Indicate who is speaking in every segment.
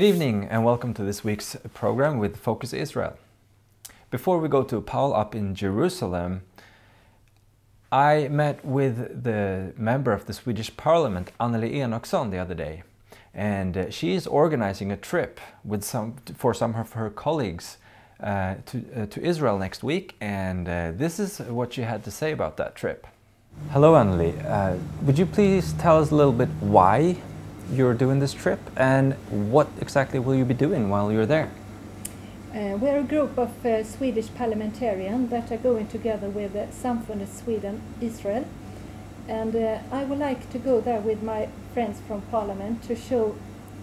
Speaker 1: Good evening and welcome to this week's program with Focus Israel. Before we go to Paul up in Jerusalem, I met with the member of the Swedish Parliament, Annelie Enochson, the other day, and she is organizing a trip with for some of her colleagues to Israel next week, and this is what she had to say about that trip. Hello Annelie, would you please tell us a little bit why you're doing this trip and what exactly will you be doing while you're there?
Speaker 2: We're a group of Swedish parliamentarians that are going together with Samfundet Sweden Israel, and I would like to go there with my friends from Parliament to show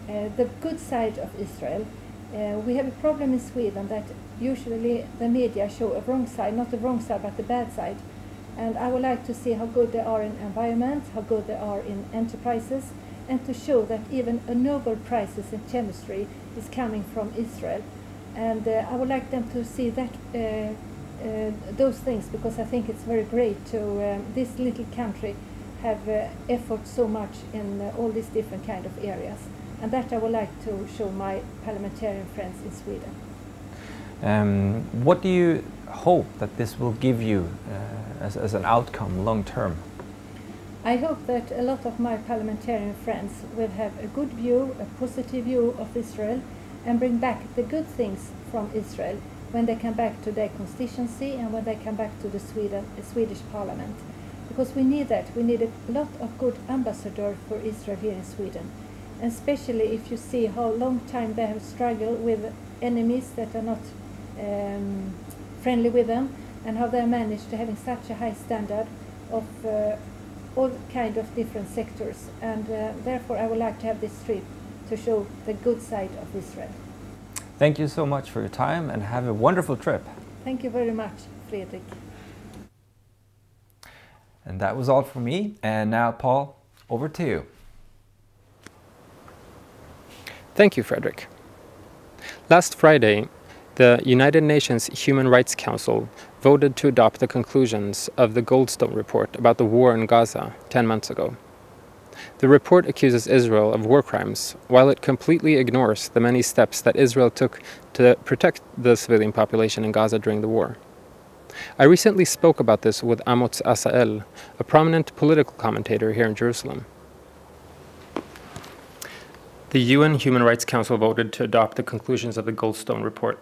Speaker 2: the good side of Israel. We have a problem in Sweden that usually the media show a wrong side, not the wrong side but the bad side, and I would like to see how good they are in environment, how good they are in enterprises, and to show that even a Nobel Prize in chemistry is coming from Israel. And I would like them to see that those things, because I think it's very great to this little country have effort so much in all these different kind of areas. And that I would like to show my parliamentarian friends in Sweden.
Speaker 1: What do you hope that this will give you as an outcome long term?
Speaker 2: I hope that a lot of my parliamentarian friends will have a good view, a positive view of Israel, and bring back the good things from Israel when they come back to their constituency and when they come back to the Swedish Parliament. Because we need that. We need a lot of good ambassadors for Israel here in Sweden. And especially if you see how long time they have struggled with enemies that are not friendly with them, and how they managed to having such a high standard of all kind of different sectors. And therefore I would like to have this trip to show the good side of Israel.
Speaker 1: Thank you so much for your time and have a wonderful trip.
Speaker 2: Thank you very much, Fredrik.
Speaker 1: And that was all for me. And now, Paul, over to you.
Speaker 3: Thank you, Fredrik. Last Friday, the United Nations Human Rights Council voted to adopt the conclusions of the Golsdstone report about the war in Gaza 10 months ago. The report accuses Israel of war crimes, while it completely ignores the many steps that Israel took to protect the civilian population in Gaza during the war. I recently spoke about this with Amotz Asa, a prominent political commentator here in Jerusalem. The UN Human Rights Council voted to adopt the conclusions of the Golsdstone report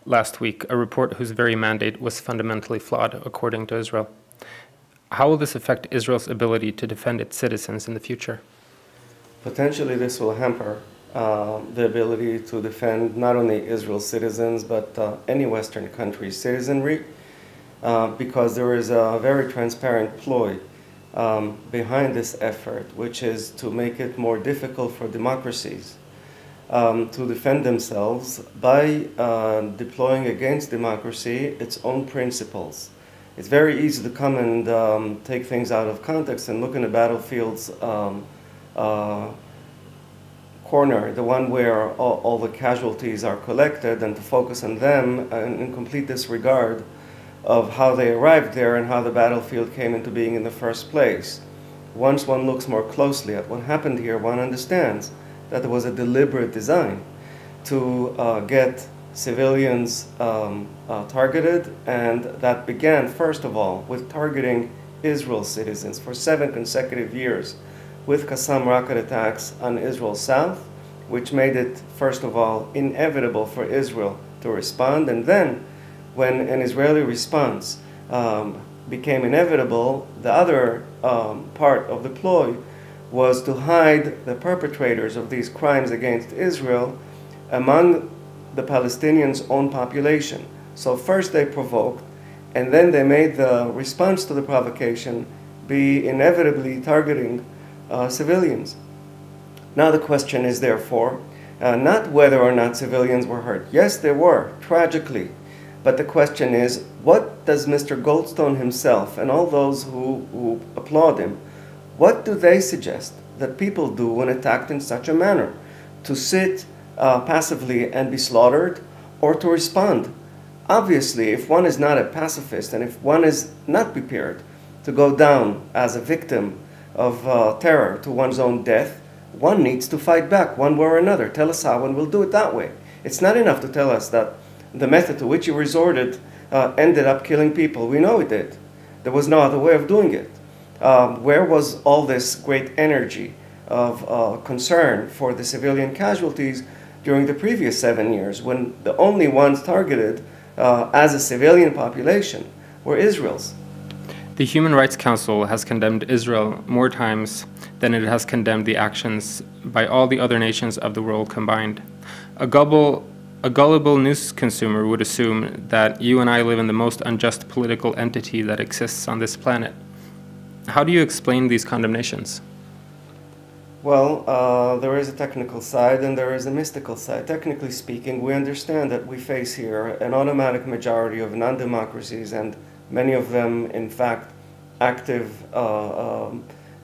Speaker 3: last week, a report whose very mandate was fundamentally flawed, according to Israel. How will this affect Israel's ability to defend its citizens in the future?
Speaker 4: Potentially this will hamper the ability to defend not only Israel's citizens but any Western country's citizenry, because there is a very transparent ploy behind this effort, which is to make it more difficult for democracies to defend themselves by deploying against democracy its own principles. It's very easy to come and take things out of context and look in the battlefield's corner, the one where all the casualties are collected, and to focus on them in complete disregard of how they arrived there and how the battlefield came into being in the first place. Once one looks more closely at what happened here, one understands that there was a deliberate design to get civilians targeted, and that began, first of all, with targeting Israel's citizens for 7 consecutive years with Qassam rocket attacks on Israel's south, which made it, first of all, inevitable for Israel to respond. And then, when an Israeli response became inevitable, the other part of the ploy was to hide the perpetrators of these crimes against Israel among the Palestinians' own population. So first they provoked, and then they made the response to the provocation be inevitably targeting civilians. Now the question is therefore not whether or not civilians were hurt. Yes, they were, tragically. But the question is, what does Mr. Golsdstone himself and all those who applaud him, what do they suggest that people do when attacked in such a manner? To sit passively and be slaughtered, or to respond? Obviously, if one is not a pacifist and if one is not prepared to go down as a victim of terror to one's own death, one needs to fight back one way or another. Tell us how and we'll do it that way. It's not enough to tell us that the method to which you resorted ended up killing people. We know it did. There was no other way of doing it. Where was all this great energy of concern for the civilian casualties during the previous 7 years, when the only ones targeted as a civilian population were Israel's?
Speaker 3: The Human Rights Council has condemned Israel more times than it has condemned the actions by all the other nations of the world combined. A gullible news consumer would assume that you and I live in the most unjust political entity that exists on this planet. How do you explain these condemnations?
Speaker 4: Well, there is a technical side and there is a mystical side. Technically speaking, we understand that we face here an automatic majority of non-democracies, and many of them, in fact, active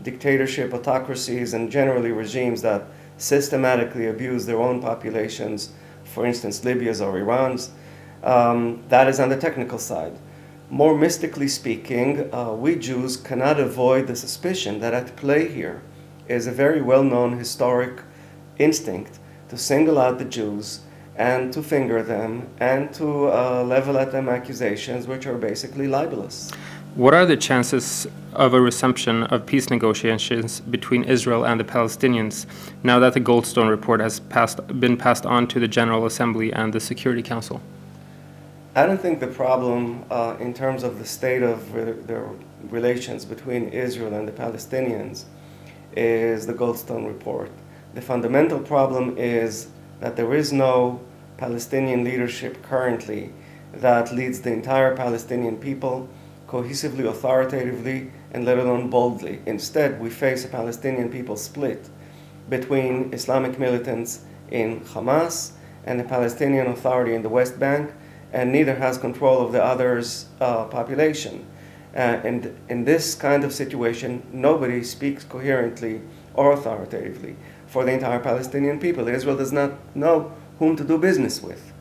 Speaker 4: dictatorship, autocracies, and generally regimes that systematically abuse their own populations, for instance, Libya's or Iran's. That is on the technical side. More mystically speaking, we Jews cannot avoid the suspicion that at play here is a very well-known historic instinct to single out the Jews and to finger them and to level at them accusations which are basically libelous.
Speaker 3: What are the chances of a resumption of peace negotiations between Israel and the Palestinians now that the Golsdstone report has been passed on to the General Assembly and the Security Council?
Speaker 4: I don't think the problem in terms of the state of the relations between Israel and the Palestinians is the Golsdstone report. The fundamental problem is that there is no Palestinian leadership currently that leads the entire Palestinian people cohesively, authoritatively, and let alone boldly. Instead, we face a Palestinian people split between Islamic militants in Hamas and the Palestinian Authority in the West Bank, and neither has control of the other's population. And in this kind of situation, nobody speaks coherently or authoritatively for the entire Palestinian people. Israel does not know whom to do business with.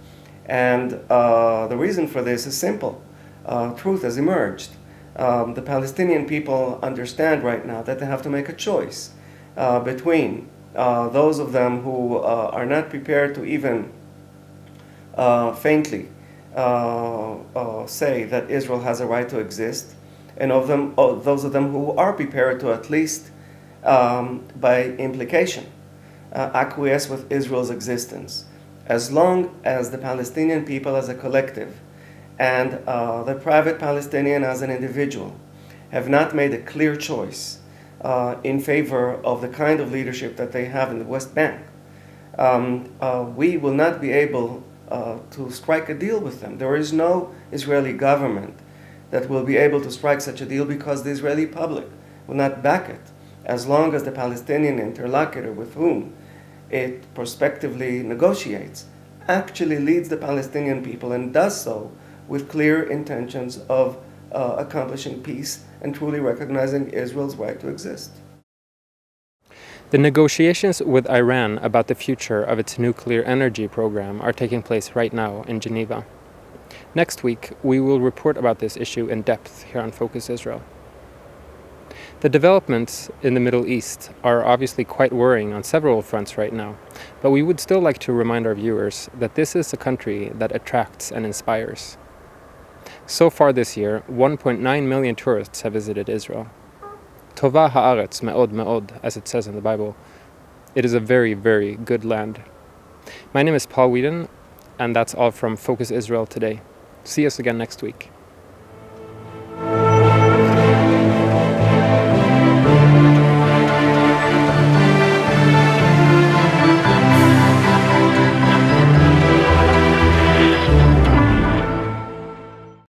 Speaker 4: And the reason for this is simple. Truth has emerged. The Palestinian people understand right now that they have to make a choice between those of them who are not prepared to even faintly say that Israel has a right to exist, and those of them who are prepared to at least by implication acquiesce with Israel's existence. As long as the Palestinian people as a collective and the private Palestinian as an individual have not made a clear choice in favor of the kind of leadership that they have in the West Bank, we will not be able to strike a deal with them. There is no Israeli government that will be able to strike such a deal because the Israeli public will not back it, as long as the Palestinian interlocutor with whom it prospectively negotiates actually leads the Palestinian people and does so with clear intentions of accomplishing peace and truly recognizing Israel's right to exist.
Speaker 3: The negotiations with Iran about the future of its nuclear energy program are taking place right now in Geneva. Next week, we will report about this issue in depth here on Focus Israel. The developments in the Middle East are obviously quite worrying on several fronts right now, but we would still like to remind our viewers that this is a country that attracts and inspires. So far this year, 1.9 million tourists have visited Israel. Tova haaretz me'od me'od, as it says in the Bible. It is a very, very good land. My name is Paul Whedon, and that's all from Focus Israel today. See us again next week.